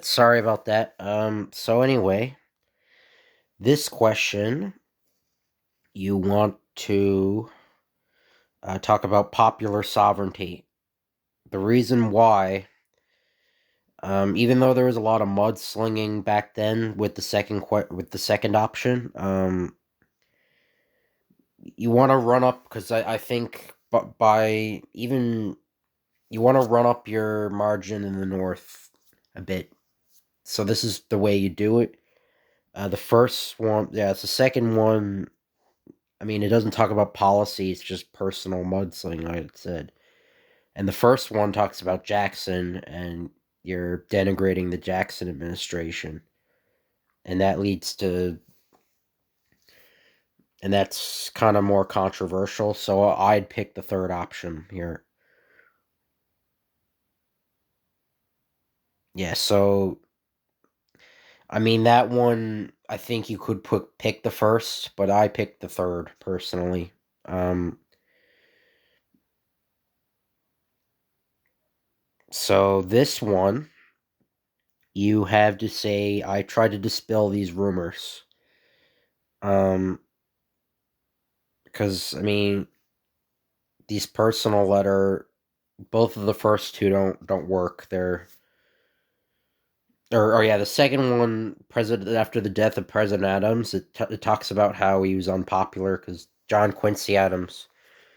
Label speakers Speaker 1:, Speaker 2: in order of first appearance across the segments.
Speaker 1: Sorry about that. So anyway, this question, you want to talk about popular sovereignty. The reason why, even though there was a lot of mudslinging back then with with the second option, you want to run up because I think, but by even you want to run up your margin in the north a bit. So this is the way you do it. The first one, yeah, it's the second one. I mean, it doesn't talk about policy, it's just personal mudslinging, like it said. And the first one talks about Jackson, and you're denigrating the Jackson administration. And that leads to, and that's kind of more controversial, so I'd pick the third option here. Yeah, so, I mean, that one, I think you could pick the first, but I picked the third, personally. Um, so this one, you have to say, I try to dispel these rumors. Um, because I mean, these personal letter, both of the first two don't work. They're or yeah, the second one, president after the death of President Adams, it talks about how he was unpopular because John Quincy Adams.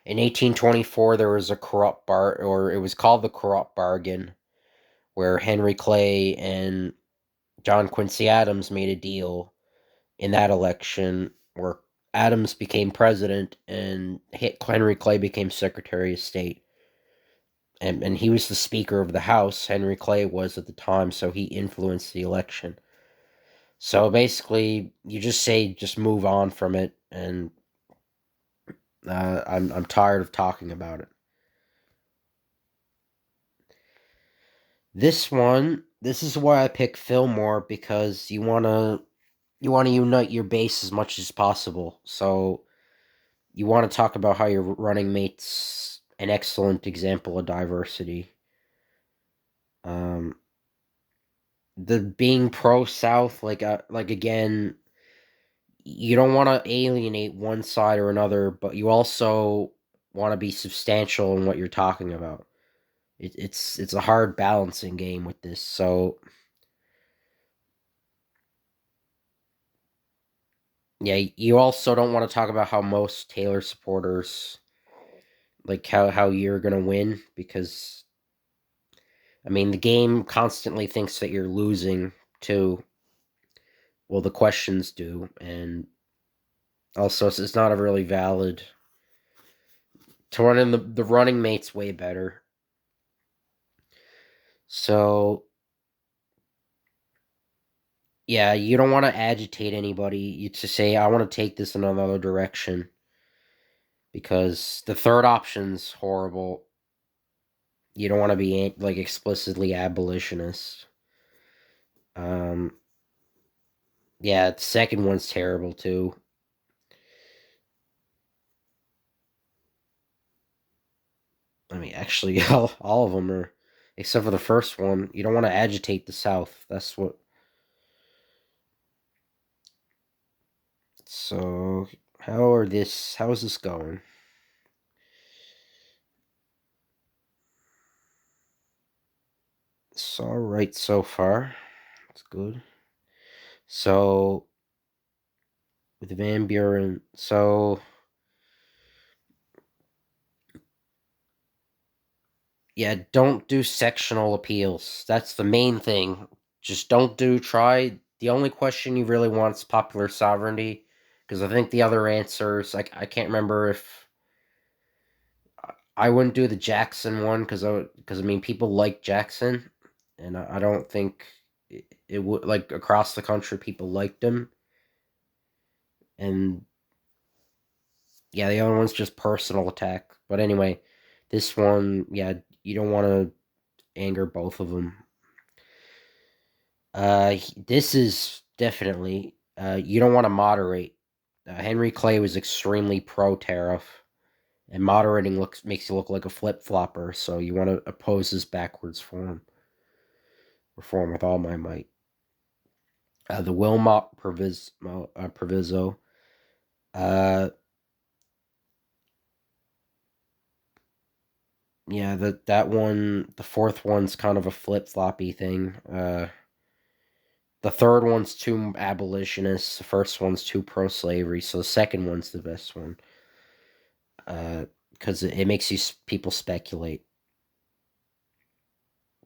Speaker 1: In 1824, there was a or it was called the corrupt bargain, where Henry Clay and John Quincy Adams made a deal in that election where Adams became president and Henry Clay became Secretary of State. And he was the Speaker of the House, Henry Clay was at the time, so he influenced the election. So basically, you just move on from it, and I'm tired of talking about it. This is why I pick Fillmore because you want to unite your base as much as possible. So you want to talk about how your running mate's an excellent example of diversity. Um, the being pro South, like again, you don't want to alienate one side or another, but you also want to be substantial in what you're talking about. It's a hard balancing game with this. So yeah, you also don't want to talk about how most Taylor supporters like how you're gonna win because I mean the game constantly thinks that you're losing too. Well, the questions do, and also it's not a really valid to run in the running mate's way better. So yeah, you don't want to agitate anybody. You to say I want to take this in another direction because the third option's horrible. You don't want to be like explicitly abolitionist. Um, yeah, the second one's terrible too. I mean, actually, all of them are, except for the first one. You don't want to agitate the South. That's what. So, how is this going? It's all right so far. It's good. So with Van Buren, so yeah, don't do sectional appeals. That's the main thing. Just don't do try. The only question you really want is popular sovereignty, because I think the other answers, like I can't remember if I wouldn't do the Jackson one because I mean people like Jackson, and I don't think it would like across the country people liked him, and yeah, the other one's just personal attack. But anyway, this one, yeah, you don't want to anger both of them. This is definitely you don't want to moderate. Henry Clay was extremely pro tariff, and moderating makes you look like a flip flopper. So you want to oppose this backwards form. reform with all my might. The Wilmot Proviso. Uh, yeah, that one, the fourth one's kind of a flip floppy thing. The third one's too abolitionist. The first one's too pro slavery. So the second one's the best one. Because it makes people speculate.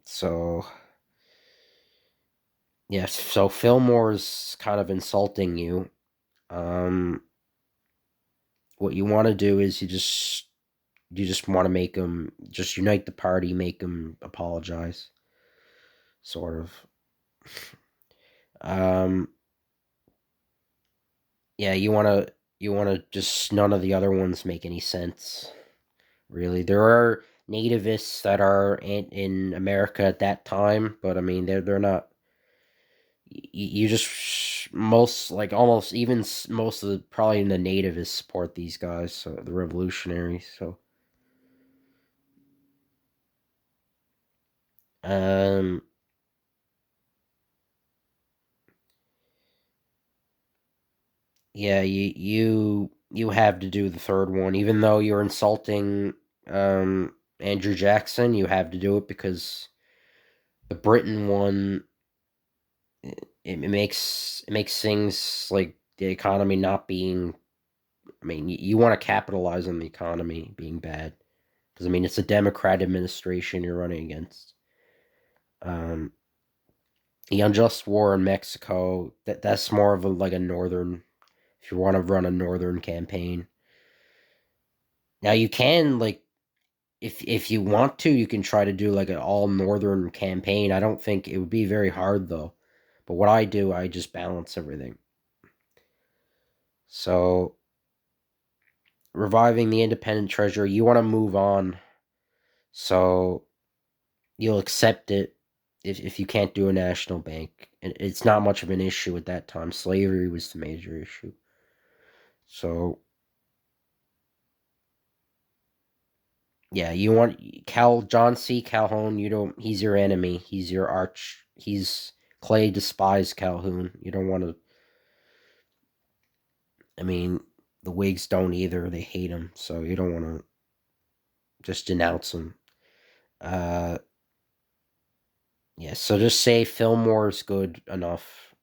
Speaker 1: So yes, so Fillmore's kind of insulting you. Um, what you want to do is you just want to make him just unite the party, make him apologize, sort of. Um, yeah, you want to just none of the other ones make any sense. Really, there are nativists that are in America at that time, but I mean they're not. You just most like almost even most of the probably the nativists support these guys, so the revolutionaries. So um yeah, you have to do the third one, even though you're insulting Andrew Jackson. You have to do it because the Britain one it makes things like the economy not being. I mean, you want to capitalize on the economy being bad because I mean it's a Democrat administration you're running against. Um, the unjust war in Mexico that's more of a like a northern. If you want to run a northern campaign, now you can like if you want to, you can try to do like an all northern campaign. I don't think it would be very hard though. But what I do, I just balance everything. So reviving the independent treasury, you want to move on. So you'll accept it if you can't do a national bank. And it's not much of an issue at that time. Slavery was the major issue. So yeah, you want John C. Calhoun. You don't. He's your enemy. He's your arch. He's Clay despised Calhoun. You don't want to. I mean, the Whigs don't either. They hate him. So you don't want to just denounce him. Uh, yeah. So just say Fillmore's good enough.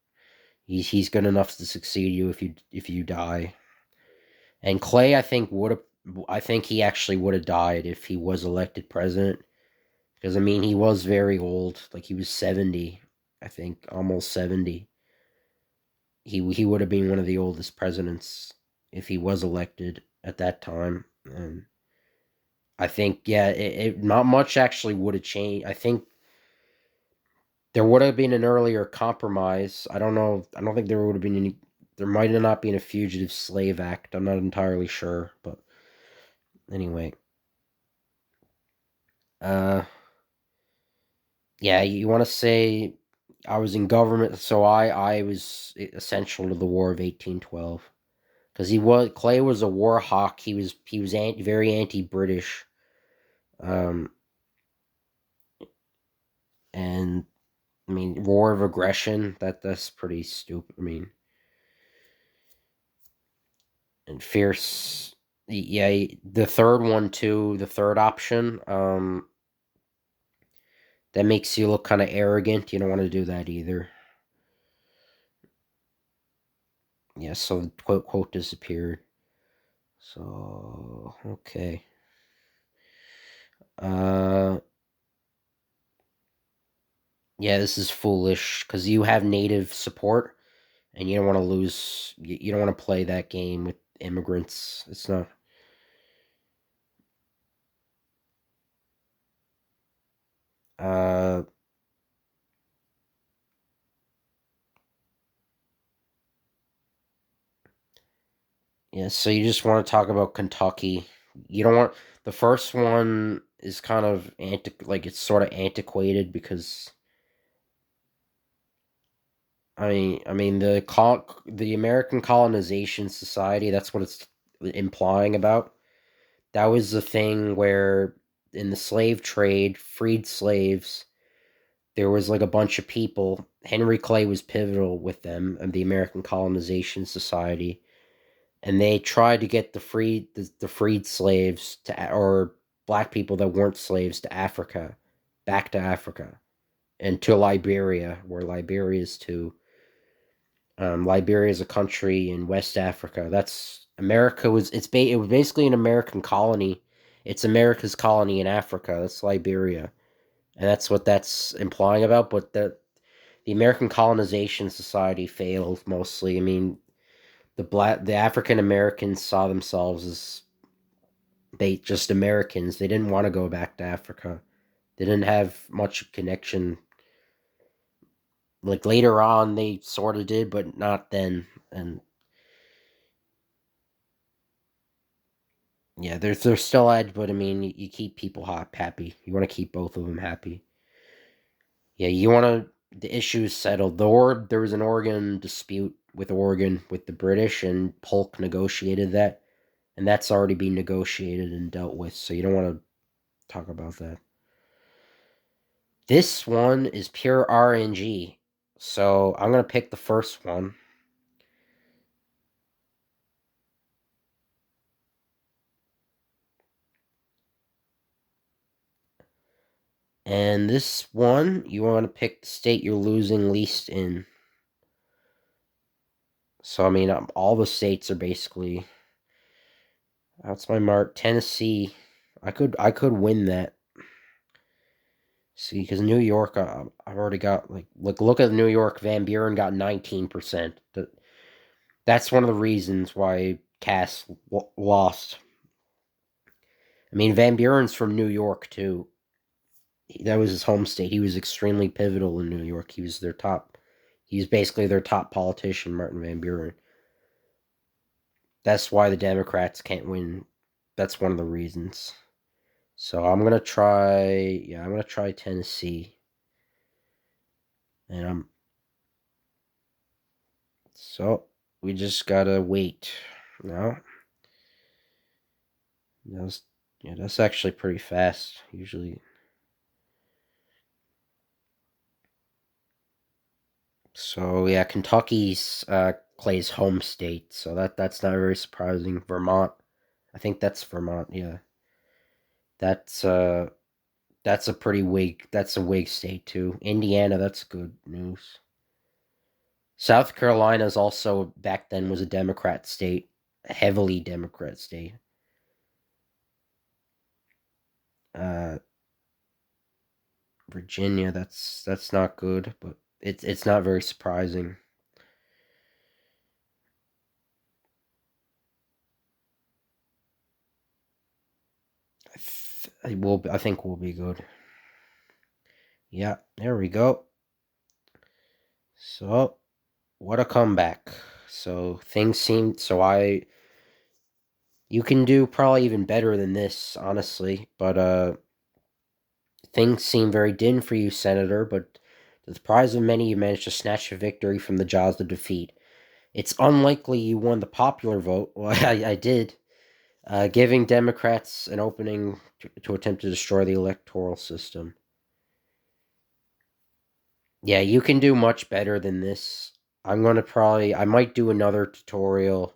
Speaker 1: He's good enough to succeed you if you die. And Clay, I think would have. I think he actually would have died if he was elected president. Because I mean, he was very old. Like he was 70, I think, almost 70. He would have been one of the oldest presidents if he was elected at that time. And I think yeah, not much actually would have changed. I think there would have been an earlier compromise. I don't know. I don't think there would have been any. There might have not been a fugitive slave act. I'm not entirely sure, but anyway. Uh, yeah, you want to say I was in government, so I was essential to the War of 1812 because Clay was a war hawk. He was very anti-British, um, and I mean war of aggression. That's pretty stupid. I mean, and fierce. Yeah, the third one too. The third option. That makes you look kind of arrogant. You don't want to do that either. Yeah, so the quote disappeared. So okay. Uh, yeah, this is foolish because you have native support, and you don't want to lose. You don't want to play that game with immigrants. It's not. Uh, yeah. So you just want to talk about Kentucky. You don't want the first one is kind of like it's sort of antiquated because I mean the American Colonization Society. That's what it's implying about. That was the thing where in the slave trade, freed slaves, there was like a bunch of people. Henry Clay was pivotal with them and the American Colonization Society, and they tried to get the freed slaves to or black people that weren't slaves to Africa, back to Africa and to Liberia, where Liberia is to. Liberia is a country in West Africa. That's America was it was basically an American colony. It's America's colony in Africa. That's Liberia, and that's what that's implying about. But the American Colonization Society failed mostly. I mean, the African Americans saw themselves as they just Americans. They didn't want to go back to Africa. They didn't have much connection. Like later on, they sort of did, but not then. And yeah, there's still edge, but I mean, you keep people happy. You want to keep both of them happy. Yeah, you want to the issues settled. There was an Oregon dispute with Oregon with the British, and Polk negotiated that, and that's already been negotiated and dealt with. So you don't want to talk about that. This one is pure RNG. So I'm gonna pick the first one. And this one, you want to pick the state you're losing least in. So I mean, all the states are basically. That's my mark. Tennessee. I could win that. See, because New York, I've already got look at New York. Van Buren got 19%. That's one of the reasons why Cass lost. I mean, Van Buren's from New York too. That was his home state. He was extremely pivotal in New York. He was their top. He was basically their top politician, Martin Van Buren. That's why the Democrats can't win. That's one of the reasons. So I'm gonna try. Yeah, I'm gonna try Tennessee, and I'm. So we just gotta wait. No, that's yeah, that's actually pretty fast. Usually, so yeah, Kentucky's Clay's home state, so that's not very surprising. Vermont, I think that's Vermont. Yeah, that's uh that's a pretty Whig. That's a Whig state too. Indiana, that's good news. South Carolina is also back then was a Democrat state, a heavily Democrat state. Uh, Virginia, that's not good, but it's not very surprising. I think we'll be good. Yeah, there we go. So what a comeback. So things seem so I you can do probably even better than this, honestly. But things seem very dim for you, Senator. But to the surprise of many, you managed to snatch a victory from the jaws of defeat. It's unlikely you won the popular vote. Well, I did, giving Democrats an opening to attempt to destroy the electoral system. Yeah, you can do much better than this. I might do another tutorial,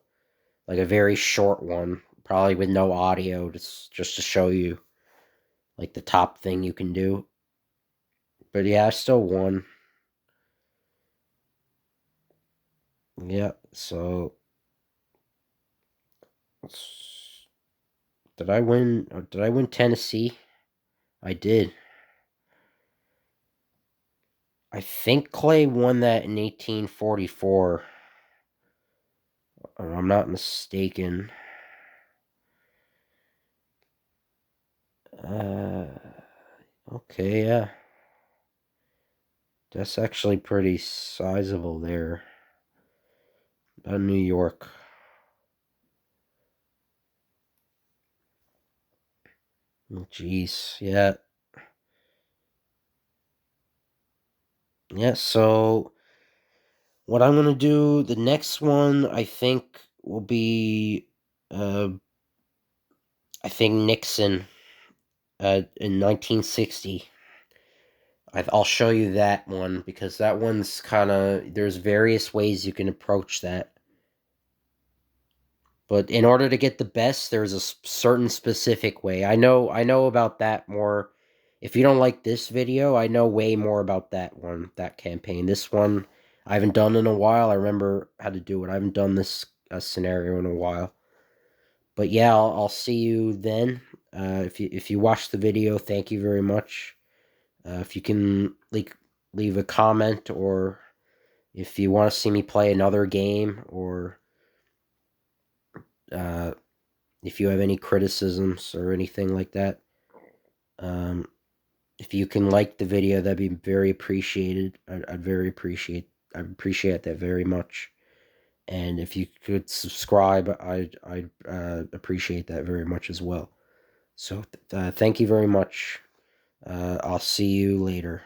Speaker 1: like a very short one, probably with no audio, just to show you, like, the top thing you can do. But yeah, I still won. Yeah, so. Did I win? Or did I win Tennessee? I did. I think Clay won that in 1844. I'm not mistaken. Uh, okay, yeah. That's actually pretty sizable there. New York. Oh, jeez. Yeah. Yeah, so what I'm gonna do, the next one, I think, will be, uh, I think Nixon, in 1960. I'll show you that one because that one's kind of, there's various ways you can approach that. But in order to get the best, there's a certain specific way. I know about that more. If you don't like this video, I know way more about that one, that campaign. This one I haven't done in a while. I remember how to do it. I haven't done this scenario in a while. But yeah, I'll see you then. If you watch the video, thank you very much. If you can leave a comment, or if you want to see me play another game, or uh, if you have any criticisms or anything like that, um, if you can like the video, that'd be very appreciated. I'd appreciate that very much. And if you could subscribe, I'd appreciate that very much as well. So thank you very much. I'll see you later.